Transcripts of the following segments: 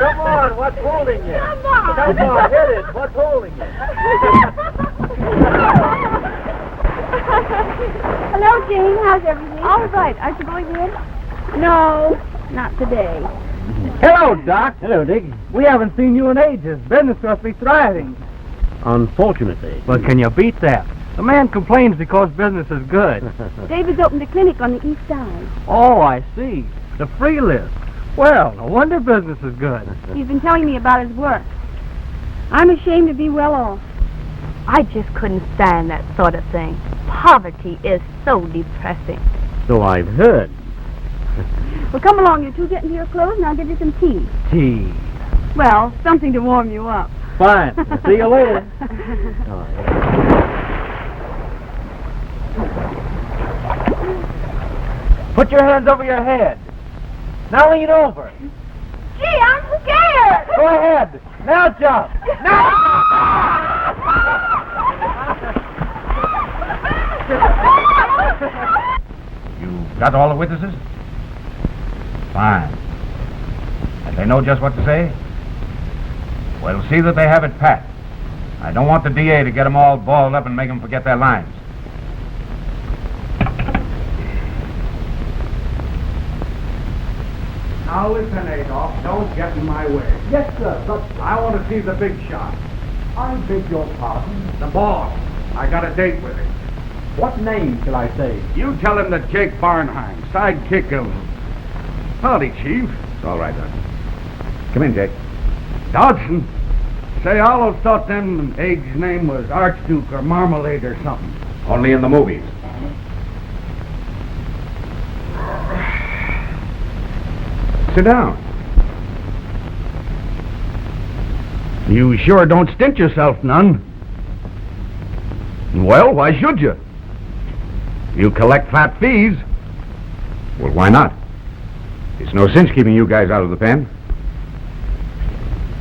Come on, what's holding you? Come on. Come on, hit it. What's holding you? Hello, Jane. How's everything? All right. Aren't you going in? No, not today. Hello, Doc. Hello, Dick. We haven't seen you in ages. Business must be thriving. Unfortunately. But can you beat that? The man complains because business is good. David's opened a clinic on the east side. Oh, I see. The free list. Well, no wonder business is good. He's been telling me about his work. I'm ashamed to be well off. I just couldn't stand that sort of thing. Poverty is so depressing. So I've heard. Well, come along. You two get into your clothes and I'll give you some tea. Tea. Well, something to warm you up. Fine. See you later. Put your hands over your head. Now lean over. Gee, I'm scared. Go ahead. Now jump. You got all the witnesses? Fine. And they know just what to say? Well, see that they have it pat. I don't want the DA to get them all balled up and make them forget their lines. Now listen, Adolf, don't get in my way. Yes, sir. But I want to see the big shot. I beg your pardon. The boss. I got a date with him. What name shall I say? You tell him that Jake Bernheim, sidekick of... Howdy, Chief. It's all right, Doc. Come in, Jake. Dodson. Say, I always thought them Age's name was Archduke or Marmalade or something. Only in the movies. Sit down. You sure don't stint yourself none. Well, why should you? You collect fat fees. Well, why not? It's no sense keeping you guys out of the pen.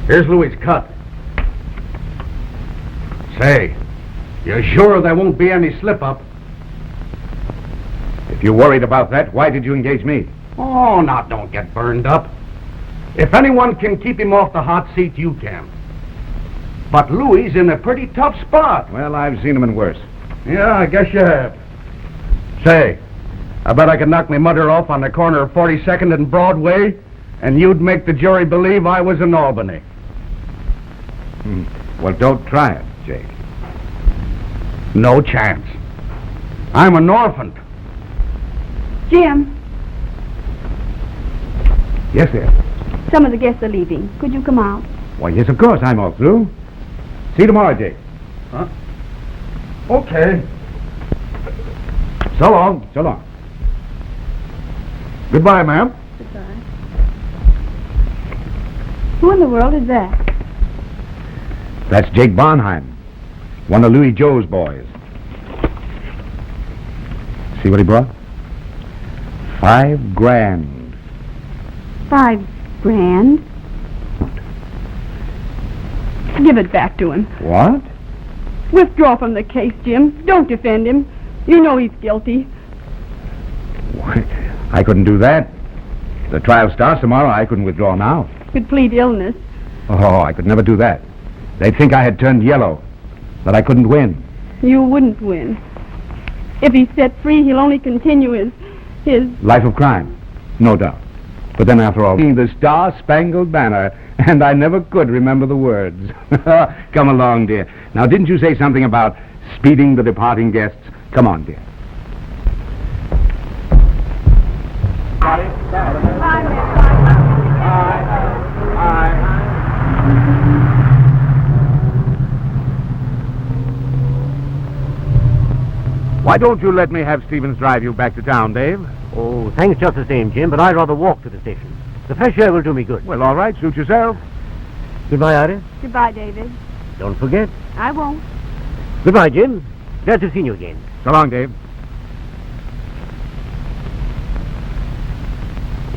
Here's Louie's cut. Say, you're sure there won't be any slip-up? If you're worried about that, why did you engage me? Oh, now don't get burned up. If anyone can keep him off the hot seat, you can. But Louie's in a pretty tough spot. Well, I've seen him in worse. Yeah, I guess you have. Say, I bet I could knock my mother off on the corner of 42nd and Broadway, and you'd make the jury believe I was in Albany. Well, don't try it, Jake. No chance. I'm an orphan. Jim, Yes, sir. some of the guests are leaving. Could you come out? Why, yes, of course. I'm all through. See you tomorrow, Jake. Huh? Okay. So long. So long. Goodbye, ma'am. Goodbye. Who in the world is that? That's Jake Bernheim, one of Louis Joe's boys. See what he brought? $5 grand. $5 grand? Give it back to him. What? Withdraw from the case, Jim. Don't defend him. You know he's guilty. Why, I couldn't do that. The trial starts tomorrow. I couldn't withdraw now. Could plead illness. Oh, I could never do that. They'd think I had turned yellow, that I couldn't win. You wouldn't win. If he's set free, he'll only continue his... Life of crime, no doubt. But then, after all, the Star-Spangled Banner, and I never could remember the words. Come along, dear. Now, didn't you say something about speeding the departing guests? Come on, dear. Why don't you let me have Stevens drive you back to town, Dave? Oh, thanks just the same, Jim, but I'd rather walk to the station. The fresh air will do me good. Well, all right. Suit yourself. Goodbye, Iris. Goodbye, David. Don't forget. I won't. Goodbye, Jim. Glad to see you again. So long, Dave.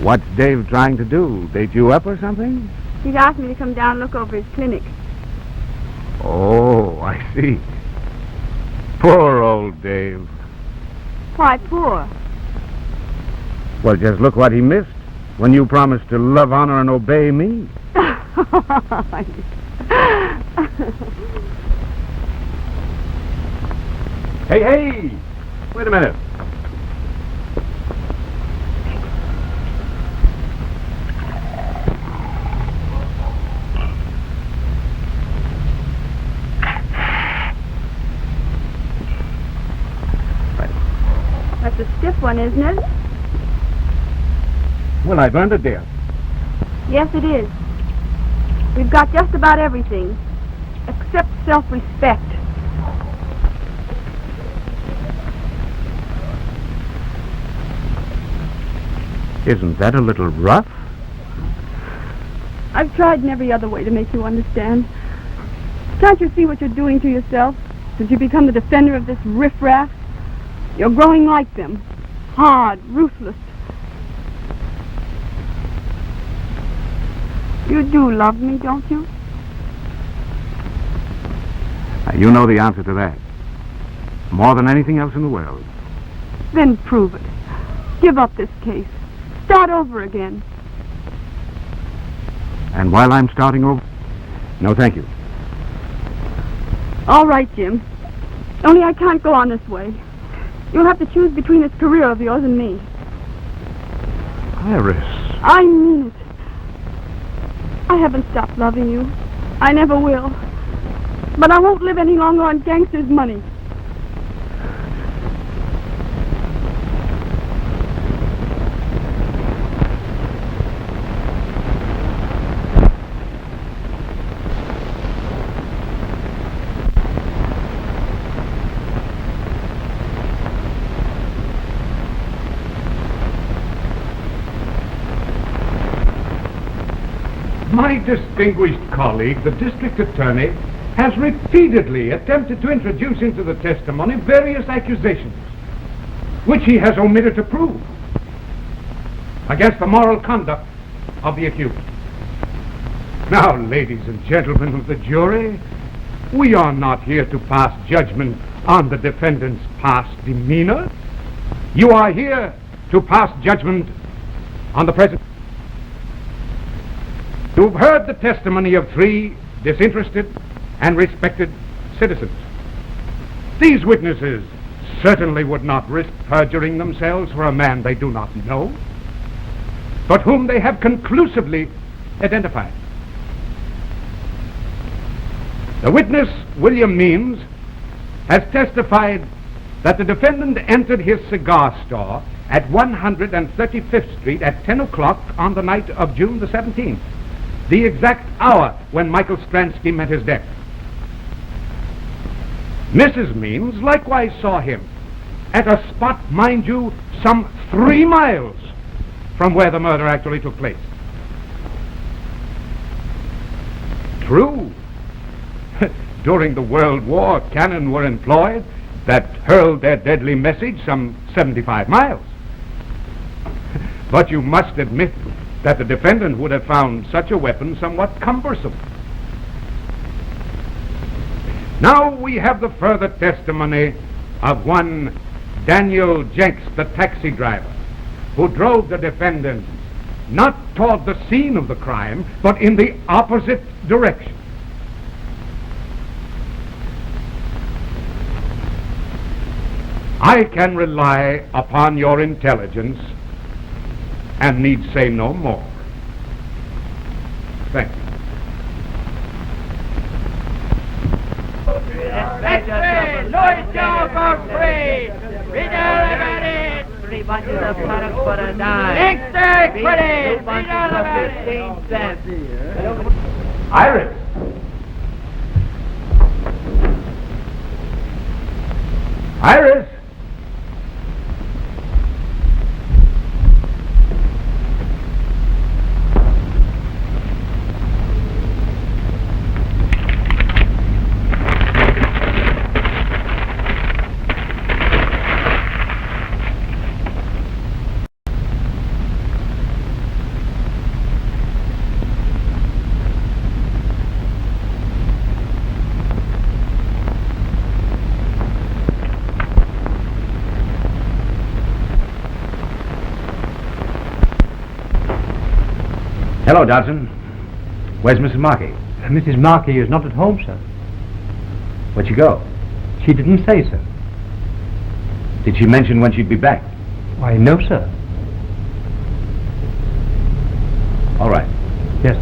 What's Dave trying to do? Date you up or something? He's asked me to come down and look over his clinic. Oh, I see. Poor old Dave. Why poor? Well, just look what he missed when you promised to love, honor, and obey me. Hey! Wait a minute. That's a stiff one, isn't it? Well, I've earned it, dear. Yes, it is. We've got just about everything, except self-respect. Isn't that a little rough? I've tried in every other way to make you understand. Can't you see what you're doing to yourself since you become the defender of this riffraff? You're growing like them, hard, ruthless. You do love me, don't you? You know the answer to that. More than anything else in the world. Then prove it. Give up this case. Start over again. And while I'm starting over... No, thank you. All right, Jim. Only I can't go on this way. You'll have to choose between this career of yours and me. Iris. I mean it. I haven't stopped loving you. I never will. But I won't live any longer on gangsters' money. My distinguished colleague, the district attorney, has repeatedly attempted to introduce into the testimony various accusations, which he has omitted to prove, against the moral conduct of the accused. Now, ladies and gentlemen of the jury, we are not here to pass judgment on the defendant's past demeanor. You are here to pass judgment on the present. You've heard the testimony of 3 disinterested and respected citizens. These witnesses certainly would not risk perjuring themselves for a man they do not know, but whom they have conclusively identified. The witness, William Means, has testified that the defendant entered his cigar store at 135th Street at 10 o'clock on the night of June the 17th, the exact hour when Michael Stransky met his death. Mrs. Means likewise saw him at a spot, mind you, some 3 miles from where the murder actually took place. True, during the World War, cannon were employed that hurled their deadly message some 75 miles. But you must admit that the defendant would have found such a weapon somewhat cumbersome. Now we have the further testimony of one Daniel Jenks, the taxi driver, who drove the defendant not toward the scene of the crime, but in the opposite direction. I can rely upon your intelligence and need say no more. Thank you. Lloyd Joe for free! Read all about it! 3 bunches of products for a dime. Gangster credit! 2 bunches of 15 cents. Iris! Iris! Hello, Dodson. Where's Mrs. Markey? Mrs. Markey is not at home, sir. Where'd she go? She didn't say, sir. Did she mention when she'd be back? Why, no, sir. All right. Yes.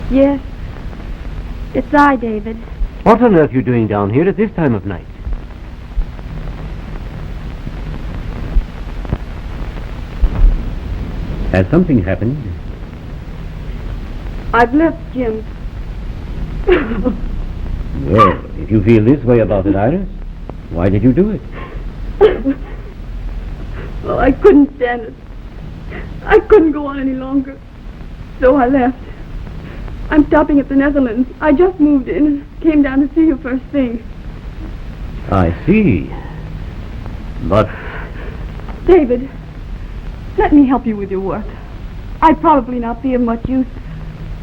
Yes. It's I, David. What on earth are you doing down here at this time of night? Has something happened? I've left Jim. Well, if you feel this way about it, Iris, why did you do it? Well, I couldn't stand it. I couldn't go on any longer. So I left. I'm stopping at the Netherlands. I just moved in and came down to see you first thing. I see. But... David, let me help you with your work. I'd probably not be of much use,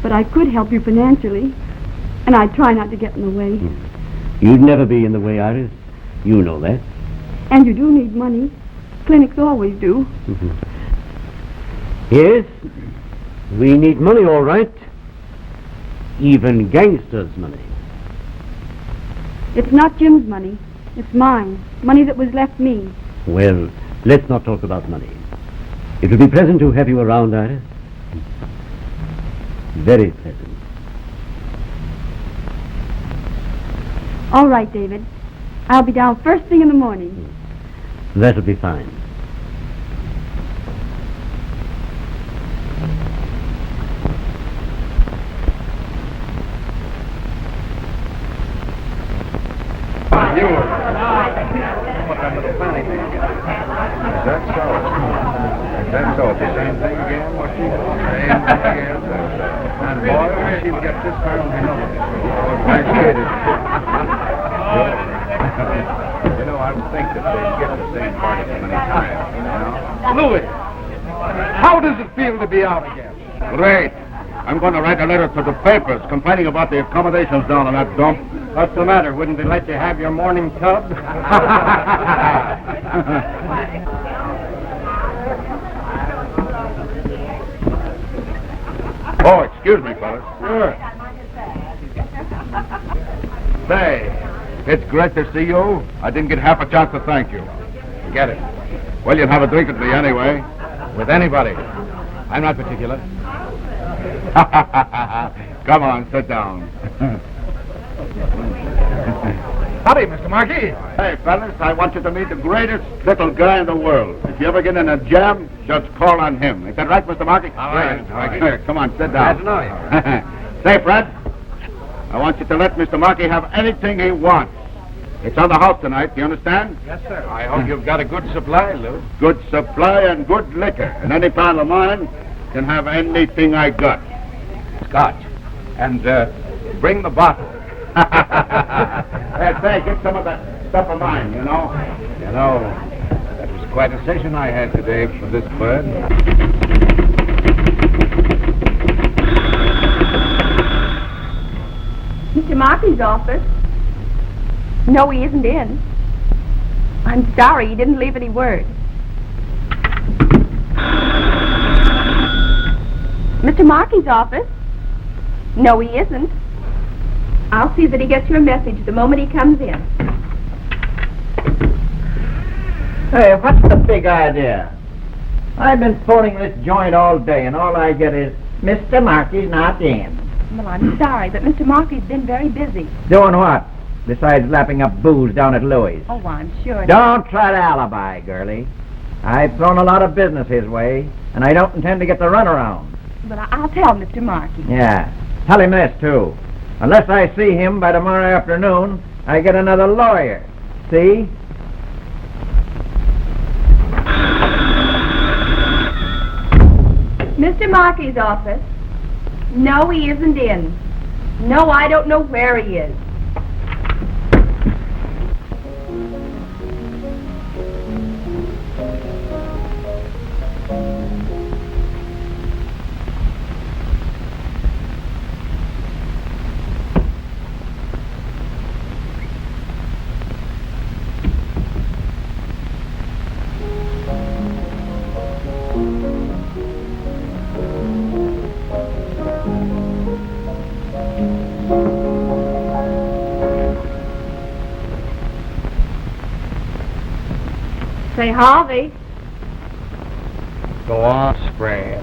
but I could help you financially, and I'd try not to get in the way. You'd never be in the way, Iris. You know that. And you do need money. Clinics always do. Yes, we need money, all right. Even gangsters' money. It's not Jim's money. It's mine. Money that was left me. Well, let's not talk about money. It will be pleasant to have you around, Iris. Very pleasant. All right, David. I'll be down first thing in the morning. That'll be fine. That's so. It's the same thing again, what she wants. Same thing again. And boy, when she'll get this far on her nose. Nice kid. You know, I would think that they'd get the same party so many times, you know? Louie, how does it feel to be out again? Great. I'm going to write a letter to the papers complaining about the accommodations down in that dump. What's the matter? Wouldn't they let you have your morning tub? Oh, excuse me, fellas. Sure. Say, it's great to see you. I didn't get half a chance to thank you. Get it. Well, you'll have a drink with me anyway. With anybody. I'm not particular. Come on, sit down. Howdy, Mr. Markey. Hey, fellas, I want you to meet the greatest little guy in the world. If you ever get in a jam, just call on him. Is that right, Mr. Markey? All right, Mr. Markey. Come on, sit down. Glad to know you. Say, Fred, I want you to let Mr. Markey have anything he wants. It's on the house tonight, do you understand? Yes, sir. I hope you've got a good supply, Lou. Good supply and good liquor. And any pal of mine can have anything I got. Scotch. And, bring the bottle. Say, get some of that stuff of mine, you know. You know, that was quite a session I had today for this bird. Mr. Markey's office. No, he isn't in. I'm sorry, he didn't leave any word. Mr. Markey's office? No, he isn't. I'll see that he gets your message the moment he comes in. Hey, what's the big idea? I've been phoning this joint all day, and all I get is, Mr. Markey's not in. Well, I'm sorry, but Mr. Markey's been very busy. Doing what? besides lapping up booze down at Louie's? Oh, I'm sure. Don't try to alibi, girlie. I've thrown a lot of business his way, and I don't intend to get the runaround. But I'll tell Mr. Markey. Yeah. Tell him this, too. Unless I see him by tomorrow afternoon, I get another lawyer. See? Mr. Markey's office. No, he isn't in. No, I don't know where he is. Say, Harvey. Go on, Spram.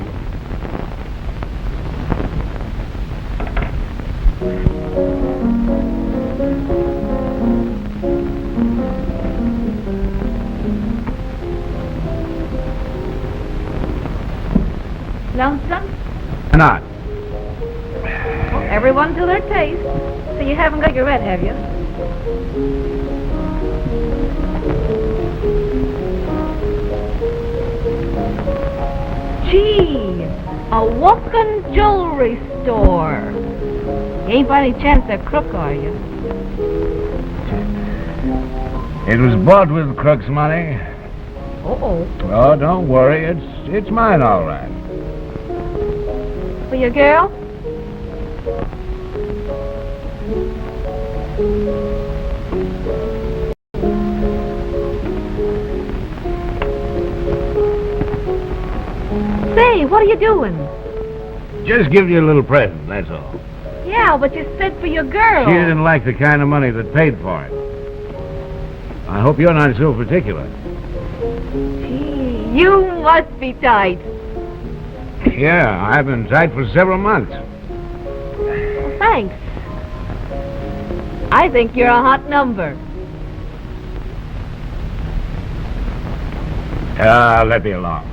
Lonesome? Not. Well, everyone to their taste. So you haven't got your red, have you? Gee, a walking jewelry store. You ain't by any chance a crook, are you? It was bought with Crook's money. Uh-oh. Oh, don't worry. It's mine, all right. For your girl? Say, what are you doing? Just give you a little present, that's all. Yeah, but you said for your girl. She didn't like the kind of money that paid for it. I hope you're not so particular. Gee, you must be tight. Yeah, I've been tight for several months. Thanks. I think you're a hot number. Let me alone.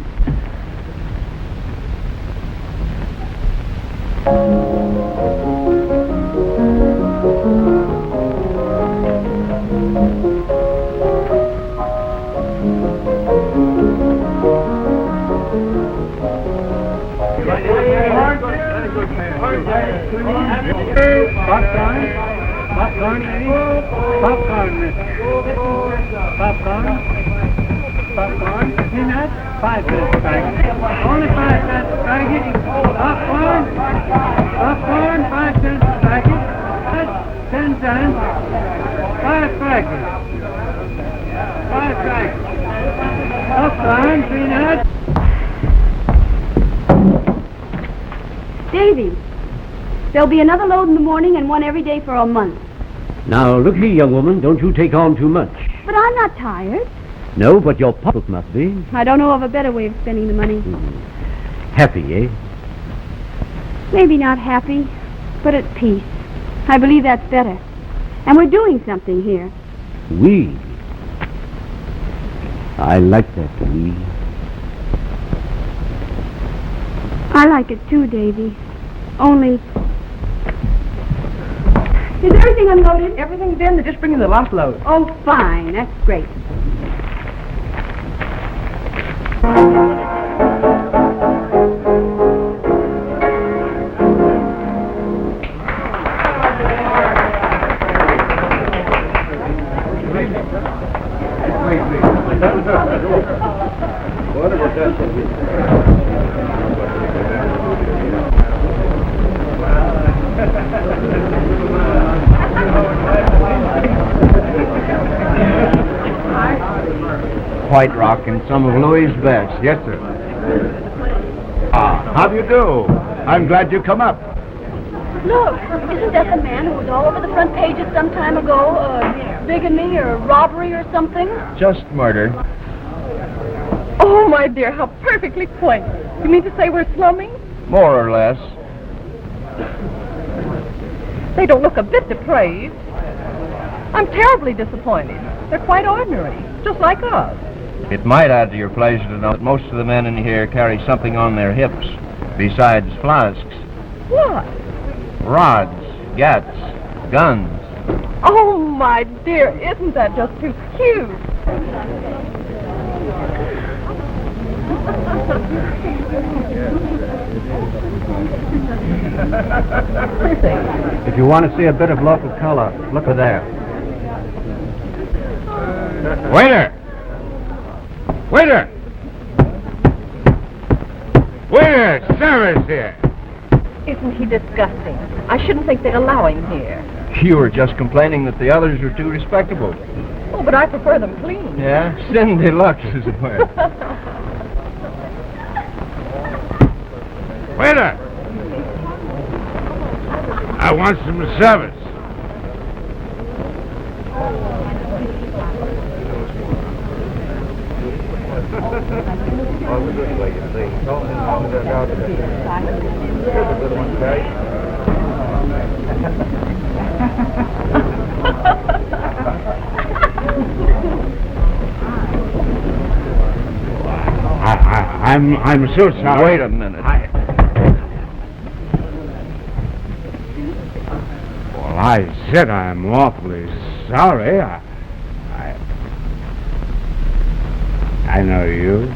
Popcorn, peanuts, 5 cents a packet. Only 5 cents a packet. Popcorn, 5 cents a packet. That's 10 cents. 5 packets. 5 packets. Popcorn, peanuts. Davy, there'll be another load in the morning and one every day for a month. Now, look here, young woman, don't you take on too much. But I'm not tired. No, but your pocket must be. I don't know of a better way of spending the money. Happy, eh? Maybe not happy, but at peace. I believe that's better. And we're doing something here. We. I like that, we. I like it too, Davy. Only... Is everything unloaded? Everything's in. They're just bringing the last load. Oh, fine. That's great. White Rock and some of Louie's best. Yes, sir. How do you do? I'm glad you come up. Look, isn't that the man who was all over the front pages some time ago? Bigamy or robbery or something? Just murder. Oh, my dear, how perfectly quaint. You mean to say we're slumming? More or less. They don't look a bit depraved. I'm terribly disappointed. They're quite ordinary, just like us. It might add to your pleasure to know that most of the men in here carry something on their hips besides flasks. What? Rods, gats, guns. Oh, my dear, isn't that just too cute? If you want to see a bit of local color, look at there. Waiter! Waiter! Waiter! Service here! Isn't he disgusting? I shouldn't think they'd allow him here. You were just complaining that the others are too respectable. Oh, but I prefer them clean. Yeah? Sin deluxe, as it were. Waiter! I want some service. I'm so sorry. Wait a minute. Well, I said I'm awfully sorry. I know you.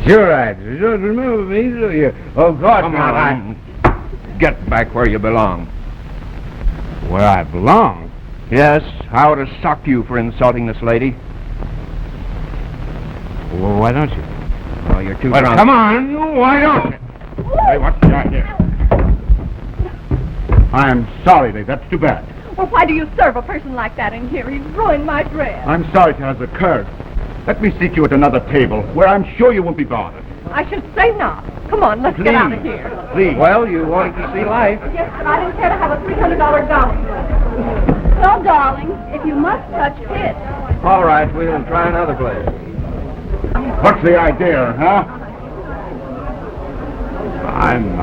Sure, you don't remember me, do you? Of course Come not. on. Get back where you belong. Where I belong? Yes, I would have socked you for insulting this lady. Well, why don't you? Oh, you're too Well, drunk. come on, why don't you? Hey, what's the idea? I'm sorry, Dave. That's too bad. Well, why do you serve a person like that in here? He's ruined my dress. I'm sorry it has occurred. Let me seat you at another table where I'm sure you won't be bothered. I should say not. Come on, let's get out of here. Please. Well, you wanted to see life. Yes, but I didn't care to have a $300 golf. So, darling, if you must touch it. All right, we'll try another place. What's the idea, huh? I'm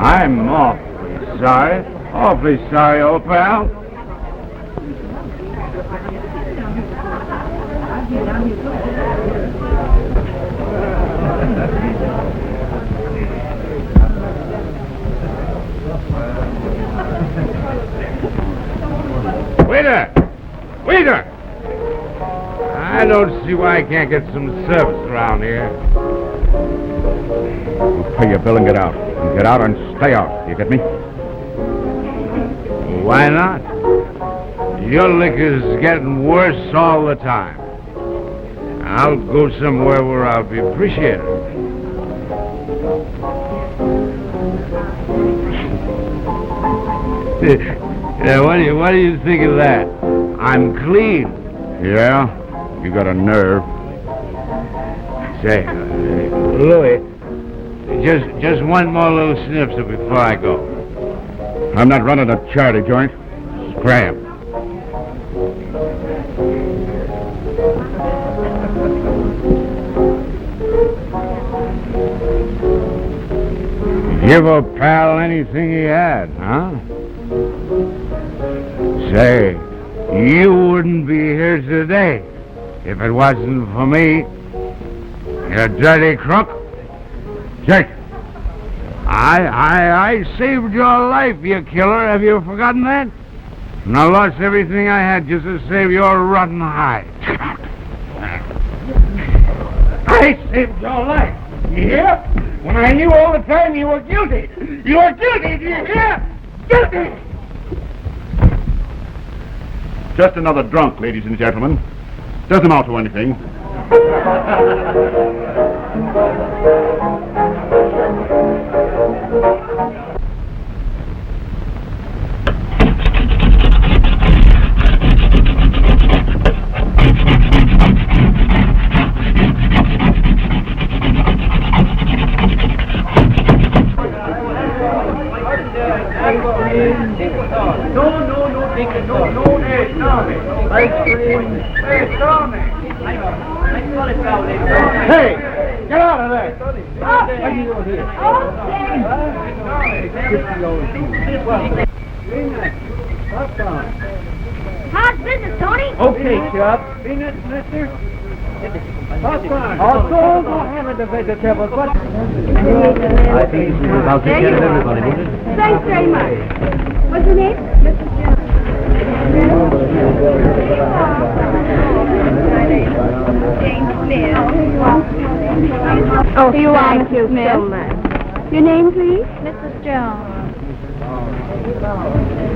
awfully sorry. Awfully sorry, old pal. Waiter! Waiter! I don't see why I can't get some service around here. Pay your bill and get out. And get out and stay out. You get me? Why not? Your liquor's getting worse all the time. I'll go somewhere where I'll be appreciated. What do you think of that? I'm clean. Yeah? You got a nerve. Say, Louie, just one more little snipser before I go. I'm not running a charity joint. Scram. Give a pal anything he had, huh? Say, you wouldn't be here today if it wasn't for me. You dirty crook. Jake! I saved your life, you killer. Have you forgotten that? And I lost everything I had just to save your rotten hide. I saved your life. You hear? When I knew all the time you were guilty. You were guilty, do you hear? Guilty! Just another drunk, ladies and gentlemen. Doesn't amount to anything. Hey, get out of there! What are you doing here? How's business, Tony? Okay, Chub. Peanuts, mister? Also, go handle the vegetables. What? I think this is about There taking care of you are. everybody, won't it? Thanks very much. What's your name? Mrs. Jones. Oh, you are, Mrs. Smith. Your name, please? Mrs. Jones.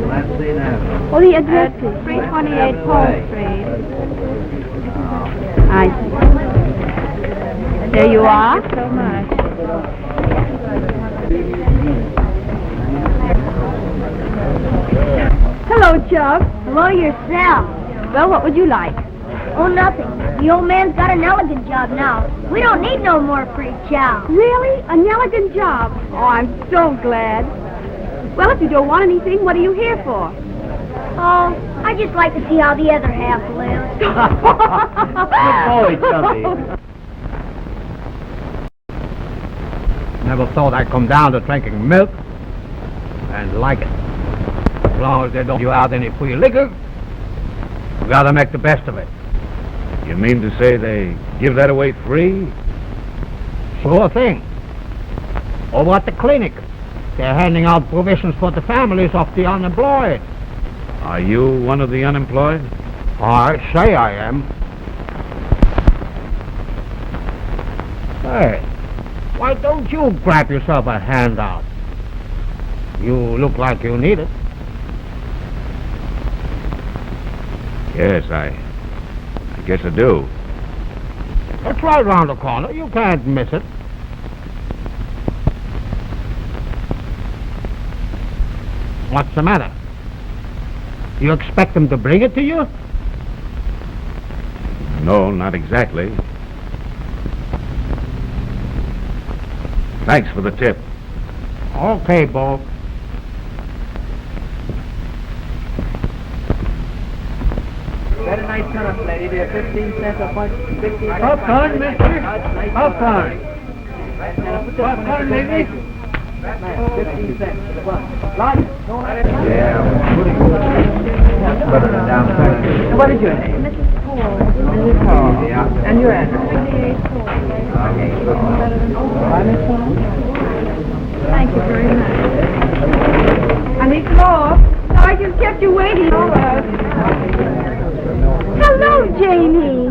Let's see now. Oh, the address, please. 328 Pole Street. I see. There you are. Thank you so much. Hello, Chubb. Hello yourself. Well, what would you like? Oh, nothing. The old man's got an elegant job now. We don't need no more free chow. Really? An elegant job. Oh, I'm so glad. Well, if you don't want anything, what are you here for? Oh, I just like to see how the other half lives. Good boy, Chubby. Never thought I'd come down to drinking milk and like it. As long as they don't give you out any free liquor, you gotta make the best of it. You mean to say they give that away free? Sure thing. Over at the clinic, they're handing out provisions for the families of the unemployed. Are you one of the unemployed? I say I am. Hey, why don't you grab yourself a handout? You look like you need it. Yes, I guess I do. It's right round the corner. You can't miss it. What's the matter? You expect them to bring it to you? No, not exactly. Thanks for the tip. Okay, Bo. Very nice turnip, lady. They're 15 cents a bunch. 15 popcorn, mister. Popcorn. Popcorn, lady. 15 cents a bunch. Yeah, better than down payment. What is your name? Mrs. Paul. Mrs. Hall. Yeah. And your address? 28 Pole. Thank you very much. I need some more. No, I just kept you waiting. Hello, Jamie.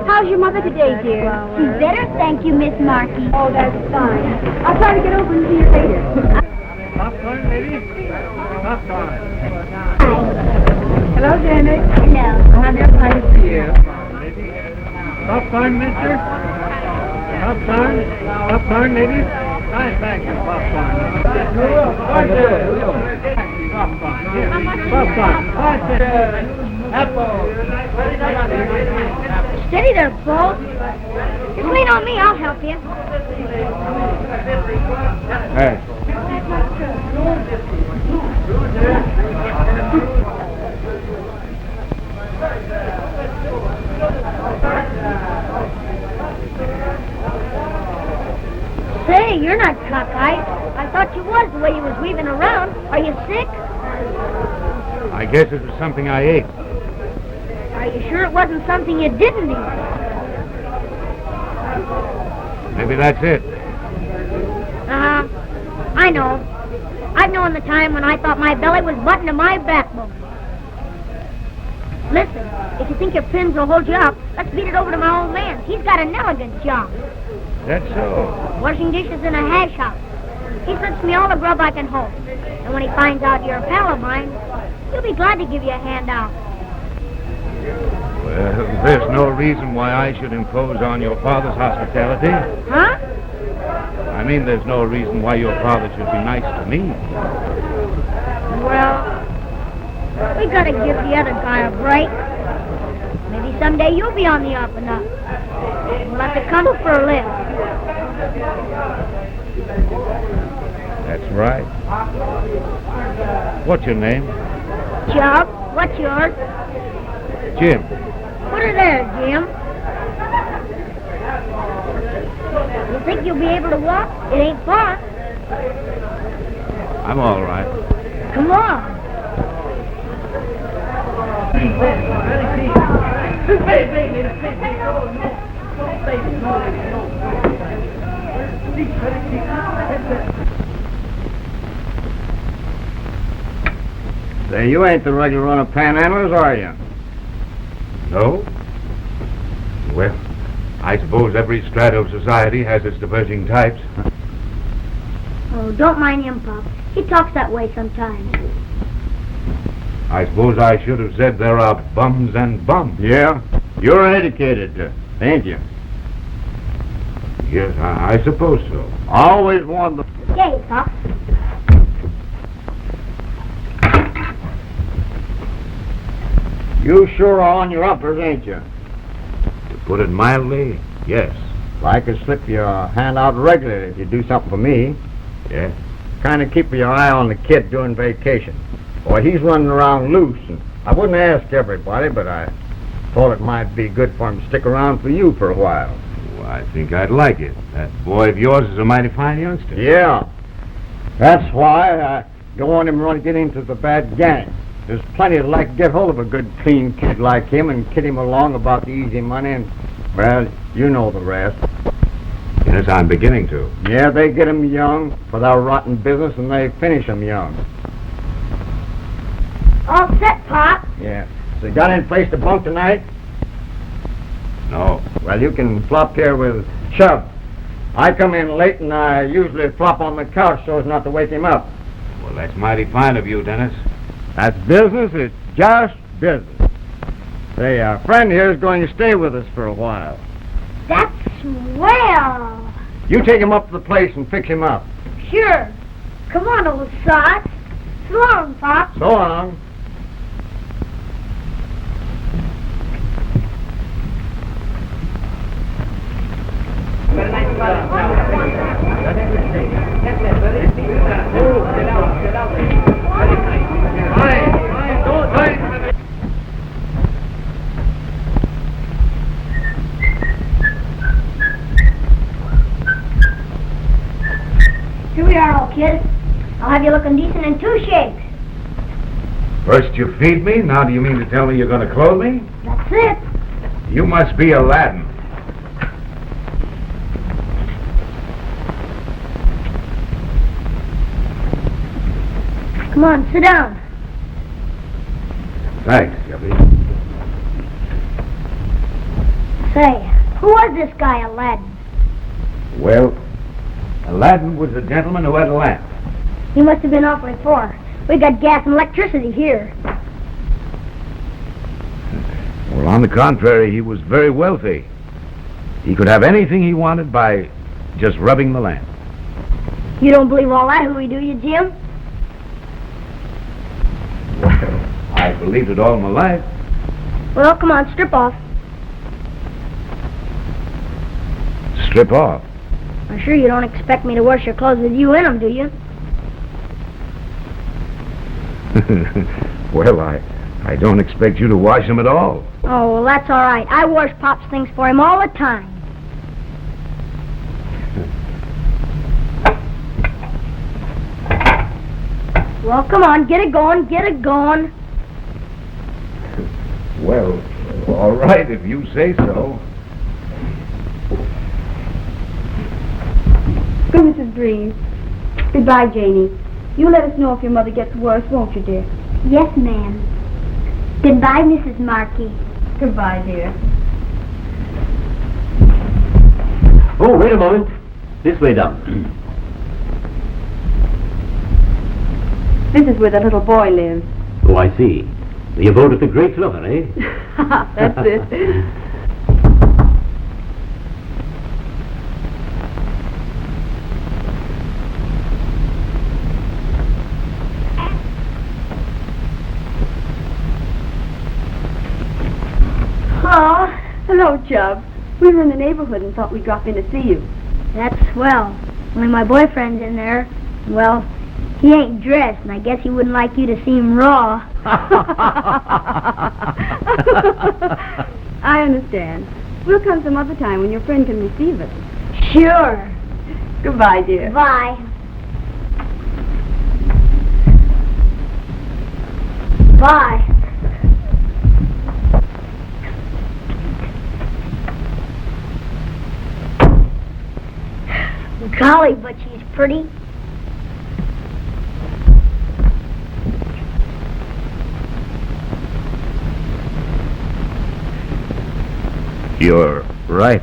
How's your mother today, dear? She's better, thank you, Miss Markey. Oh, that's fine. I'll try to get over and see you later. Popcorn, lady. Popcorn. Hello, Jamie. Hello. I'll have your place for you. Popcorn, mister. Popcorn. Popcorn, lady. Nice, thank you. Popcorn. Popcorn. Here. Popcorn. Apple. Steady there, Paul. Just lean on me, I'll help you. Hey. Say, you're not cockeyed. I thought you was the way you was weaving around. Are you sick? I guess it was something I ate. Are you sure it wasn't something you didn't eat? Maybe that's it. I know. I've known the time when I thought my belly was buttoned to my backbone. Listen, if you think your pins will hold you up, let's beat it over to my old man. He's got an elegant job. That's so. Washing dishes in a hash house. He slips me all the grub I can hold. And when he finds out you're a pal of mine, he'll be glad to give you a hand out. Well, there's no reason why I should impose on your father's hospitality. Huh? I mean, there's no reason why your father should be nice to me. Well, we gotta give the other guy a break. Maybe someday you'll be on the up and up. We'll have to come for a lift. That's right. What's your name? Chubb, what's yours? Jim. Put her there, Jim. You think you'll be able to walk? It ain't far. I'm all right. Come on. Say, you ain't the regular run of panhandlers, are you? No? Well, I suppose every strata of society has its diverging types. Oh, don't mind him, Pop. He talks that way sometimes. I suppose I should have said there are bums and bums. Yeah? You're educated, ain't you? Yes, I suppose so. Always wanted the... Yay, Pop. You sure are on your uppers, ain't you? To put it mildly, yes. I could slip your hand out regularly if you do something for me. Yes? Kind of keep your eye on the kid during vacation. Boy, he's running around loose, and I wouldn't ask everybody, but I thought it might be good for him to stick around for you for a while. Well, I think I'd like it. That boy of yours is a mighty fine youngster. Yeah. That's why I don't want him to get into the bad gang. There's plenty that like to get hold of a good, clean kid like him and kid him along about the easy money and, well, you know the rest. Yes, I'm beginning to. Yeah, they get him young for their rotten business and they finish him young. All set, Pop. Yeah. So you got any place to bunk tonight? No. Well, you can flop here with Chub. I come in late and I usually flop on the couch so as not to wake him up. Well, that's mighty fine of you, Dennis. That's business. It's just business. Say, a friend here is going to stay with us for a while. That's swell. You take him up to the place and fix him up. Sure. Come on, old Seitz. So long, Pop. So long. Here we are, old kid. I'll have you looking decent in 2 shakes. First you feed me, now do you mean to tell me you're going to clothe me? That's it. You must be Aladdin. Come on, sit down. Thanks, Chubby. Say, who was this guy, Aladdin? Well, Aladdin was a gentleman who had a lamp. He must have been awfully poor. We got gas and electricity here. Well, on the contrary, he was very wealthy. He could have anything he wanted by just rubbing the lamp. You don't believe all that, Louie, do you, Jim? Well, I believed it all my life. Well, come on, strip off. Strip off? I'm sure you don't expect me to wash your clothes with you in them, do you? Well, I don't expect you to wash them at all. Oh, well, that's all right. I wash Pop's things for him all the time. Well, come on, get it going, get it going. Well, all right, if you say so. Good, Mrs. Green. Goodbye, Janie. You let us know if your mother gets worse, won't you, dear? Yes, ma'am. Goodbye, Mrs. Markey. Goodbye, dear. Oh, wait a moment. This way down. This is where the little boy lives. Oh, I see. You voted the great lover, eh? That's it. Oh, Hello, Chub. We were in the neighborhood and thought we'd drop in to see you. that's swell. Only my boyfriend's in there. Well, he ain't dressed, and I guess he wouldn't like you to see him raw. I understand. We'll come some other time when your friend can receive us. Sure. Goodbye, dear. Bye. Bye. Golly, but she's pretty. You're right.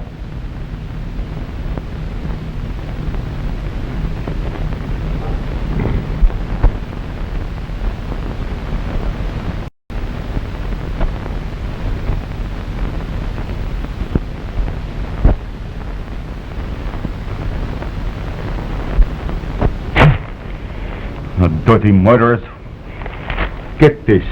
The dirty murderers. Get this.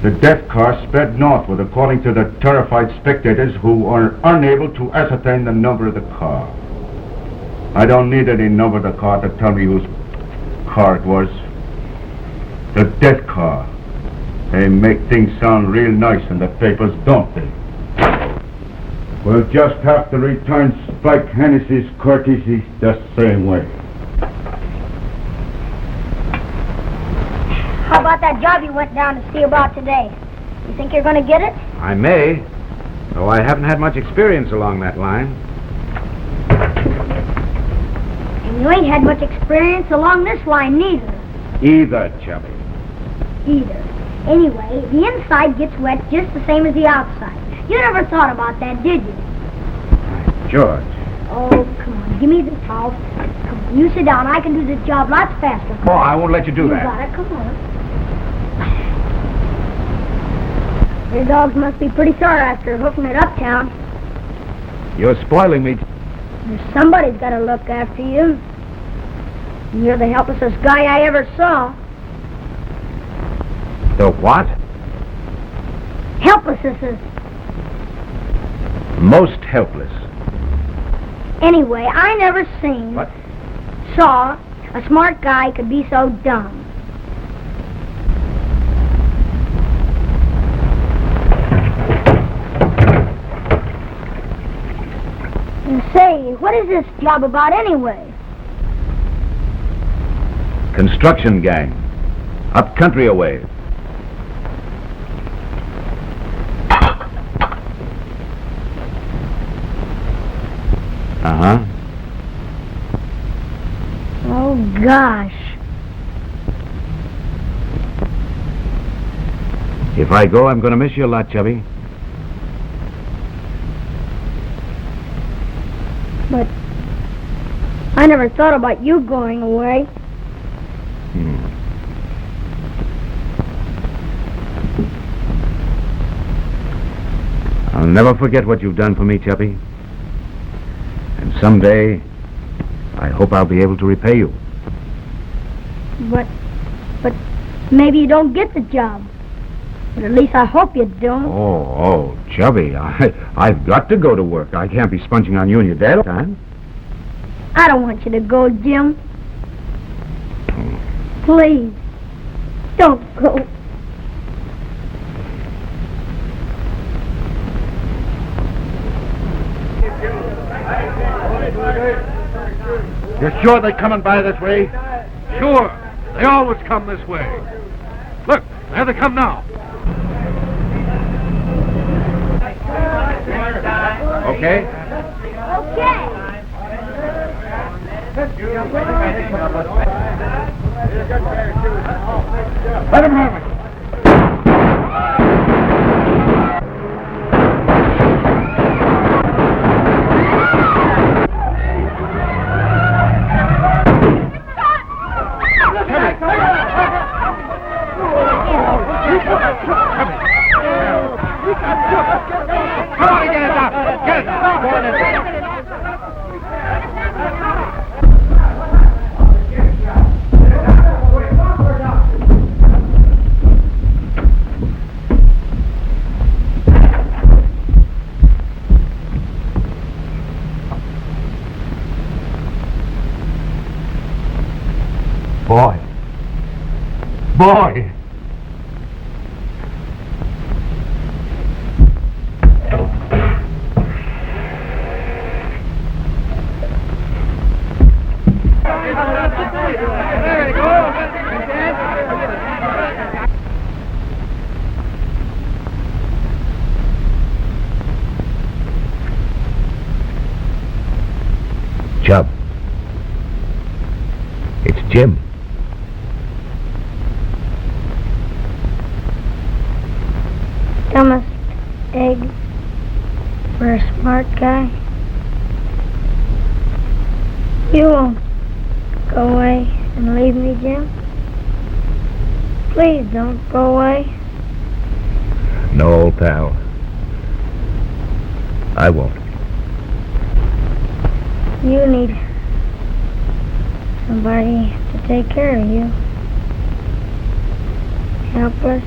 The death car sped northward according to the terrified spectators who are unable to ascertain the number of the car. I don't need any number of the car to tell me whose car it was. The death car. They make things sound real nice in the papers, don't they? We'll just have to return Spike Hennessy's courtesy the same way. How about that job you went down to see about today? You think you're going to get it? I may, though I haven't had much experience along that line. And you ain't had much experience along this line neither. Either, Chubby. Either. Anyway, the inside gets wet just the same as the outside. You never thought about that, did you? George. Oh, come on. Give me the towel. Come on. You sit down. I can do this job lots faster. Oh, I won't let you do that. You got it. Come on. Your dogs must be pretty sore after hoofing it uptown. You're spoiling me. Somebody's got to look after you. You're the helplessest guy I ever saw. The what? Helplessest. Most helpless. Anyway, I never seen... What? Saw a smart guy could be so dumb. And say, what is this job about anyway? Construction gang. Up country a ways. Uh-huh. Oh, gosh. If I go, I'm going to miss you a lot, Chubby. But I never thought about you going away. I'll never forget what you've done for me, Chubby. And someday, I hope I'll be able to repay you. But maybe you don't get the job. But at least I hope you don't. Oh, Chubby, I've got to go to work. I can't be sponging on you and your dad all the time. I don't want you to go, Jim. Please, don't go. You're sure they're coming by this way? Sure. They always come this way. Look, there they come now. Okay? Okay. Let him have it. Come on, get it up. Get it up. Go on in there. Boy! Chub. It's Jim. Dumbest egg for a smart guy. You won't go away and leave me, Jim? Please don't go away. No, old pal. I won't. You need somebody to take care of you. Helpless.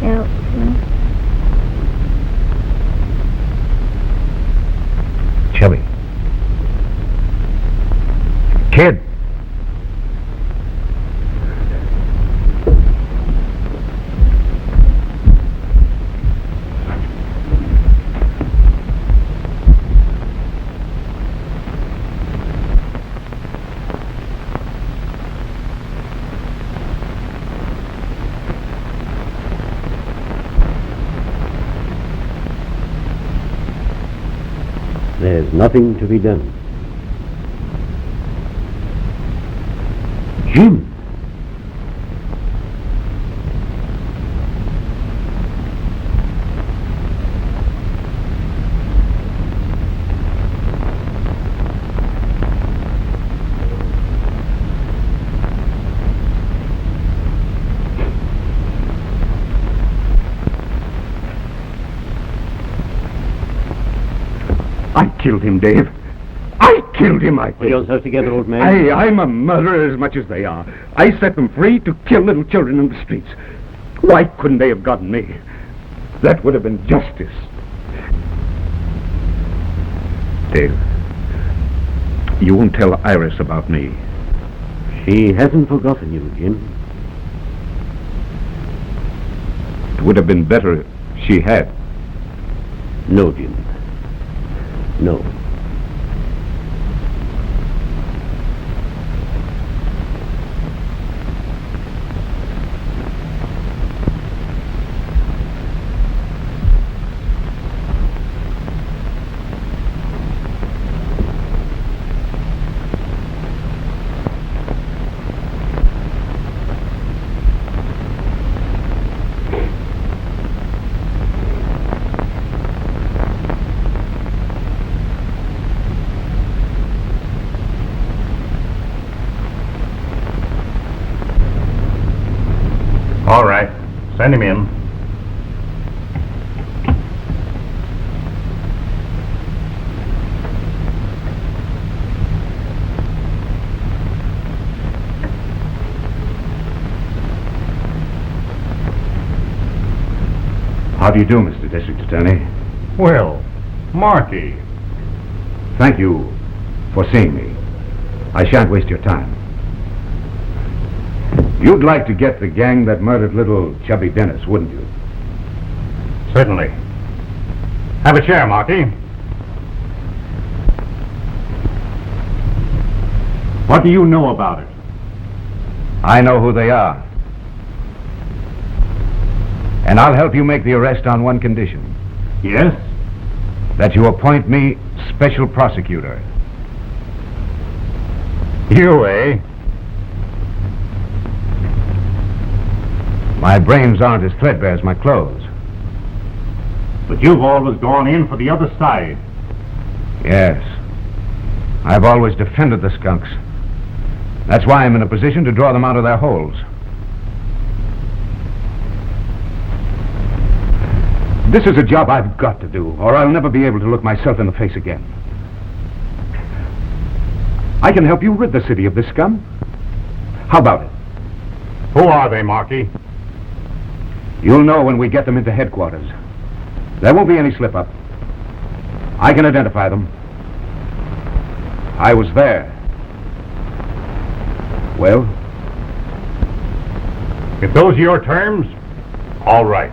Help me. Chubby. Kid. There's nothing to be done. Jim! I killed him, Dave. I killed him, I Put did. yourself together, old man. I'm a murderer as much as they are. I set them free to kill little children in the streets. Why couldn't they have gotten me? That would have been justice. Dave, you won't tell Iris about me. She hasn't forgotten you, Jim. It would have been better if she had. No, Jim. No. All right. Send him in. How do you do, Mr. District Attorney? Well, Markey. Thank you for seeing me. I shan't waste your time. You'd like to get the gang that murdered little Chubby Dennis, wouldn't you? Certainly. Have a chair, Markey. What do you know about it? I know who they are. And I'll help you make the arrest on one condition. Yes? That you appoint me special prosecutor. You, eh? My brains aren't as threadbare as my clothes. But you've always gone in for the other side. Yes. I've always defended the skunks. That's why I'm in a position to draw them out of their holes. This is a job I've got to do, or I'll never be able to look myself in the face again. I can help you rid the city of this scum. How about it? Who are they, Markey? You'll know when we get them into headquarters. There won't be any slip-up. I can identify them. I was there. Well? If those are your terms, all right.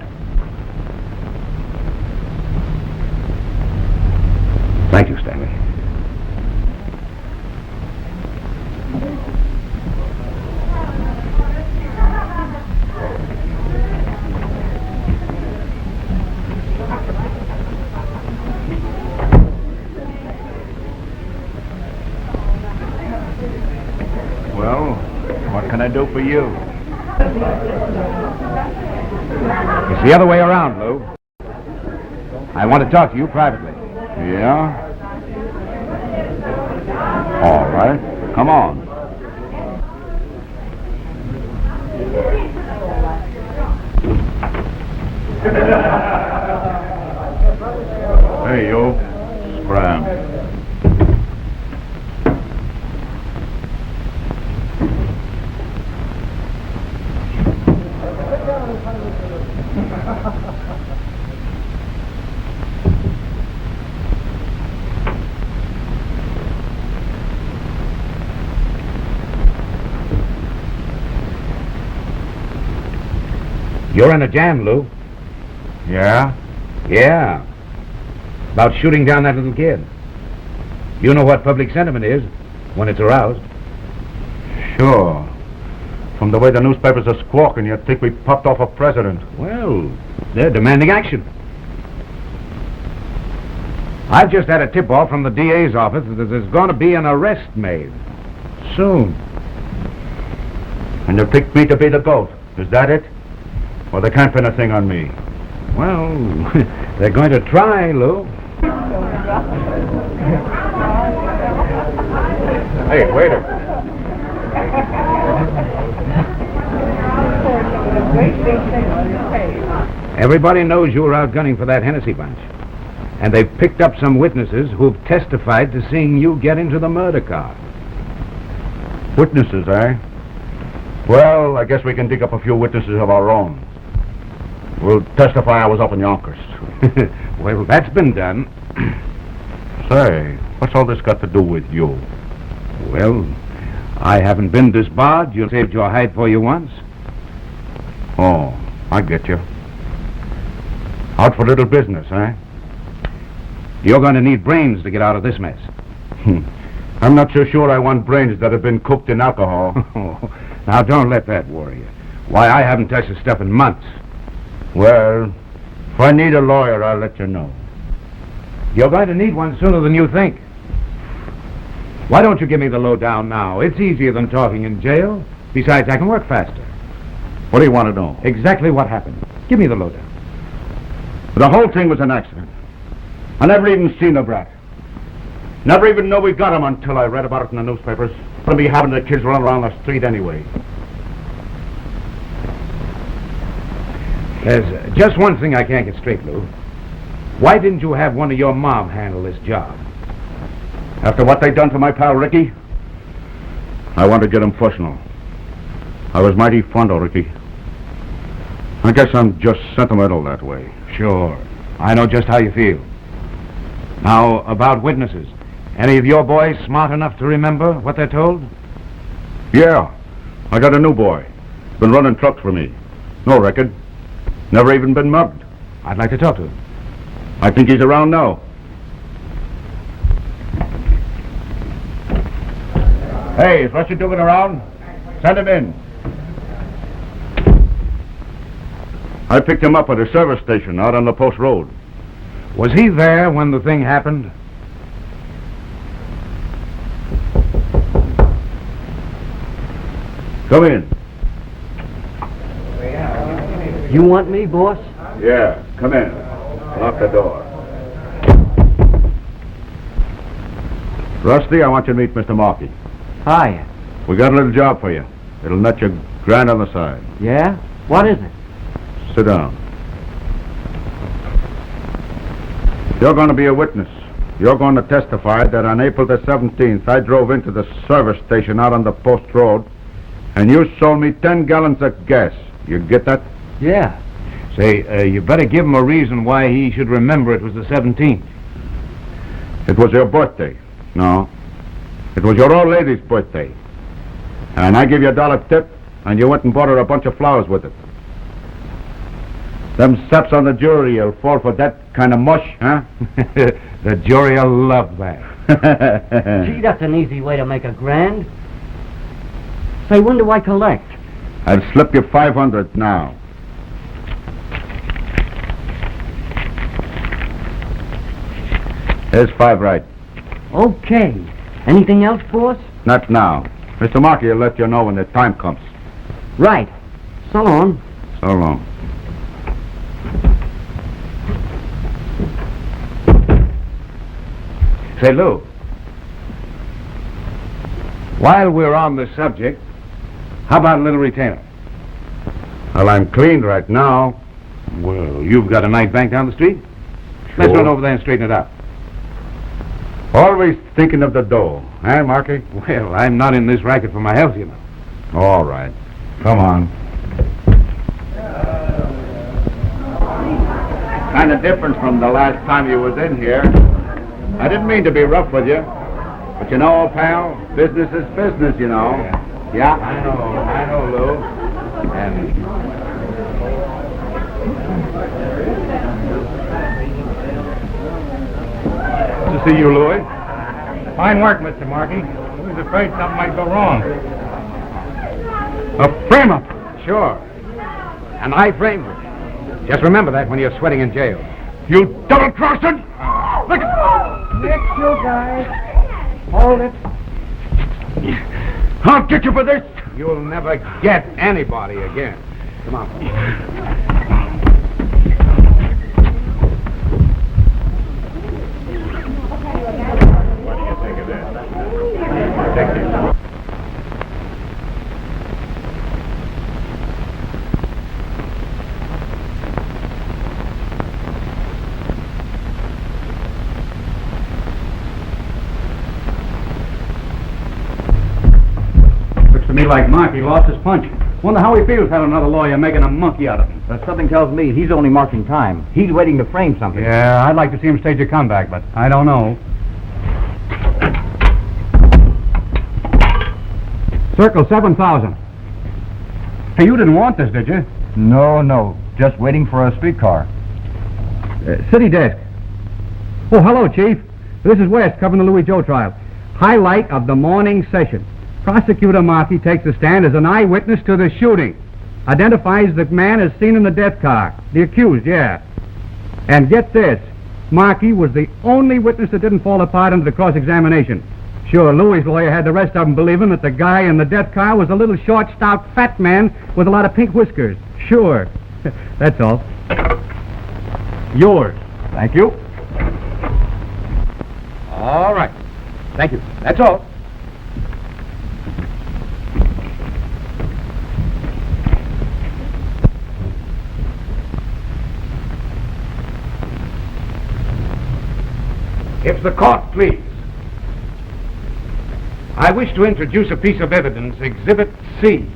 Thank you, Stanley. you. It's the other way around, Lou. I want to talk to you privately. Yeah? All right. Come on. Hey, you. Scram. You're in a jam, Lou. Yeah? Yeah. About shooting down that little kid. You know what public sentiment is when it's aroused. Sure. From the way the newspapers are squawking, you'd think we popped off a president. Well, they're demanding action. I've just had a tip-off from the DA's office that there's going to be an arrest made. Soon. And you picked me to be the goat. Is that it? Well, they can't pin a thing on me. Well, they're going to try, Lou. Hey, waiter. Everybody knows you were out gunning for that Hennessy bunch. And they've picked up some witnesses who've testified to seeing you get into the murder car. Witnesses, eh? Well, I guess we can dig up a few witnesses of our own. We'll testify I was up in Yonkers. Well, that's been done. Say, what's all this got to do with you? Well, I haven't been disbarred. You saved your hide for you once. Oh, I get you. Out for little business, eh? You're going to need brains to get out of this mess. I'm not so sure I want brains that have been cooked in alcohol. Now, don't let that worry you. Why, I haven't touched the stuff in months. Well, if I need a lawyer, I'll let you know. You're going to need one sooner than you think. Why don't you give me the lowdown now? It's easier than talking in jail. Besides, I can work faster. What do you want to know? Exactly what happened. Give me the lowdown. The whole thing was an accident. I never even seen the brat. Never even know we got him until I read about it in the newspapers. Wouldn't be having the kids run around the street anyway. There's just one thing I can't get straight, Lou. Why didn't you have one of your mob handle this job? After what they done to my pal Ricky, I want to get him personal. I was mighty fond of Ricky. I guess I'm just sentimental that way. Sure. I know just how you feel. Now, about witnesses. Any of your boys smart enough to remember what they're told? Yeah. I got a new boy. Been running trucks for me. No record. Never even been mugged. I'd like to talk to him. I think he's around now. Hey, is Rusty Dugan around? Send him in. I picked him up at a service station out on the post road. Was he there when the thing happened? Come in. You want me, boss? Yeah, come in. Lock the door. Rusty, I want you to meet Mr. Markey. Hi. We got a little job for you. It'll net you grand on the side. Yeah? What is it? Sit down. You're going to be a witness. You're going to testify that on April the 17th, I drove into the service station out on the post road, and you sold me 10 gallons of gas. You get that? Yeah. Say, you better give him a reason why he should remember it was the 17th. It was your birthday. No. It was your old lady's birthday. And I give you $1 tip, and you went and bought her a bunch of flowers with it. Them saps on the jury will fall for that kind of mush, huh? The jury will love that. Gee, that's an easy way to make a grand. Say, when do I collect? I'll slip you 500 now. There's 5 right. Okay. Anything else, boss? Not now. Mr. Markey will let you know when the time comes. Right. So long. So long. Say, Lou, while we're on the subject, how about a little retainer? Well, I'm cleaned right now. Well, you've got a night bank down the street? Let's Sure. run over there and straighten it out. Always thinking of the dough, eh, Markey? Well, I'm not in this racket for my health, you know. All right. Come on. Kind of different from the last time you was in here. I didn't mean to be rough with you. But you know, pal, business is business, you know. Yeah? I know, Lou. And To see you, Louie. Fine work, Mr. Markey. I was afraid something might go wrong. a frame-up. Sure. And I framed it. Just remember that when you're sweating in jail. You double-crossing! Look at... Next, you guys. Hold it. I'll get you for this! You'll never get anybody again. Come on. What do you think of that? Looks to me like Markey lost his punch. Wonder how he feels having another lawyer making a monkey out of him. Something tells me he's only marking time. He's waiting to frame something. Yeah, I'd like to see him stage a comeback, but I don't know. Circle 7,000. Hey, you didn't want this, did you? No. Just waiting for a streetcar. City desk. Oh, hello, Chief. This is West covering the Louie Joe trial. Highlight of the morning session. Prosecutor Markey takes the stand as an eyewitness to the shooting. Identifies the man as seen in the death car. The accused, yeah. And get this. Markey was the only witness that didn't fall apart under the cross-examination. Sure, Louie's lawyer had the rest of them believing that the guy in the death car was a little short, stout, fat man with a lot of pink whiskers. Sure. That's all. Yours. Thank you. All right. Thank you. That's all. If the court please, I wish to introduce a piece of evidence, Exhibit C.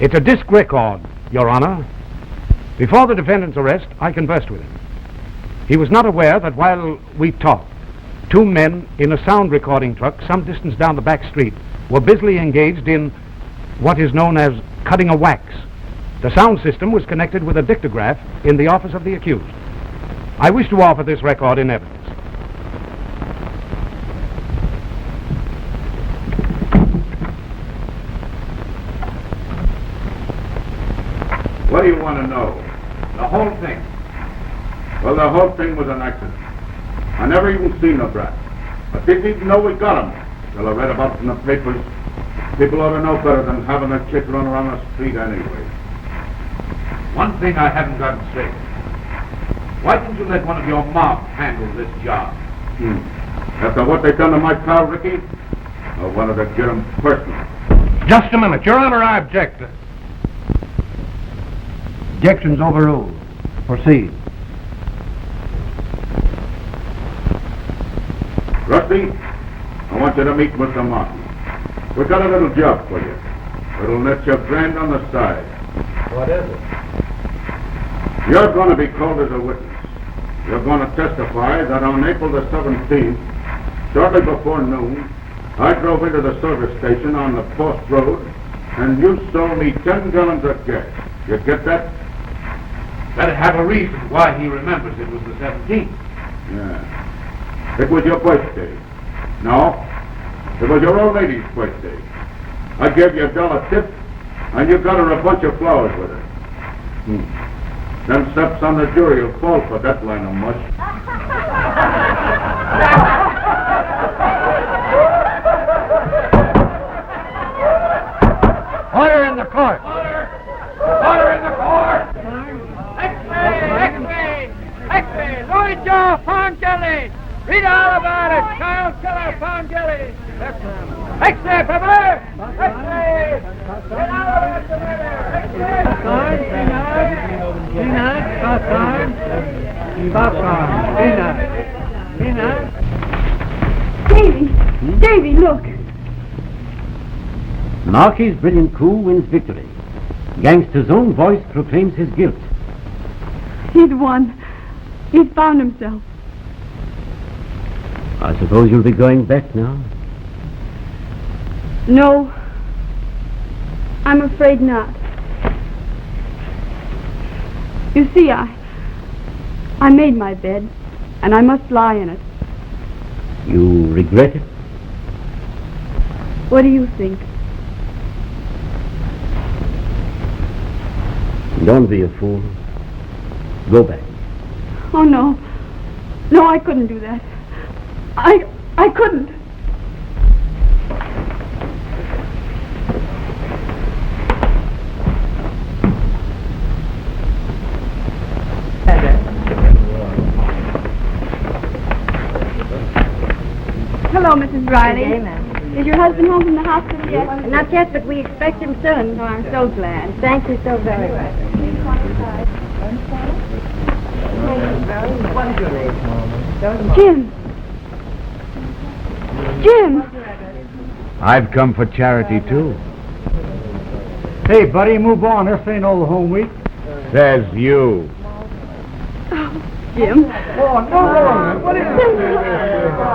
It's a disc record, Your Honor. Before the defendant's arrest, I conversed with him. He was not aware that while we talked, two men in a sound recording truck some distance down the back street were busily engaged in what is known as cutting a wax. The sound system was connected with a dictograph in the office of the accused. I wish to offer this record in evidence. What do you want to know? The whole thing. Well, the whole thing was an accident. I never even seen the brat. I didn't even know we got him. Till I read about it in the papers. People ought to know better than having a chick run around the street anyway. One thing I haven't gotten straight. Why didn't you let one of your mob handle this job? After what they done to my pal Ricky, I wanted to get him personal. Just a minute. Your Honor, I object. Objection's overruled. Proceed. Rusty, I want you to meet Mr. Markey. We've got a little job for you. It'll net you $1,000 on the side. What is it? You're going to be called as a witness. You're going to testify that on April the 17th, shortly before noon, I drove into the service station on the Post Road, and you sold me 10 gallons of gas. You get that? Better have a reason why he remembers it was the 17th. Yeah. It was your birthday. No, it was your old lady's birthday. I gave you $1 tip, and you got her a bunch of flowers with it. Them steps on the jury will fall for that line of mush. Order Stanley! Read all about it! Child killer found guilty! X-ray, Pepper! X-ray! Get out of the murder! X-ray! Davy, look. Markey's brilliant coup wins victory. Gangster's own voice proclaims his guilt. He's won. He's found himself. I suppose you'll be going back now? No, I'm afraid not. You see, I made my bed, and I must lie in it. You regret it? What do you think? Don't be a fool. Go back. Oh, no. No, I couldn't do that. I couldn't. Hello, Mrs. Riley. Good day, ma'am. Is your husband home from the hospital yet? Not yet, but we expect him soon. Oh, I'm so glad. Thank you so very much. Jim. Jim. I've come for charity, too. Hey, buddy, move on. This ain't all the home week. Says you. Jim. Oh, no, what is it?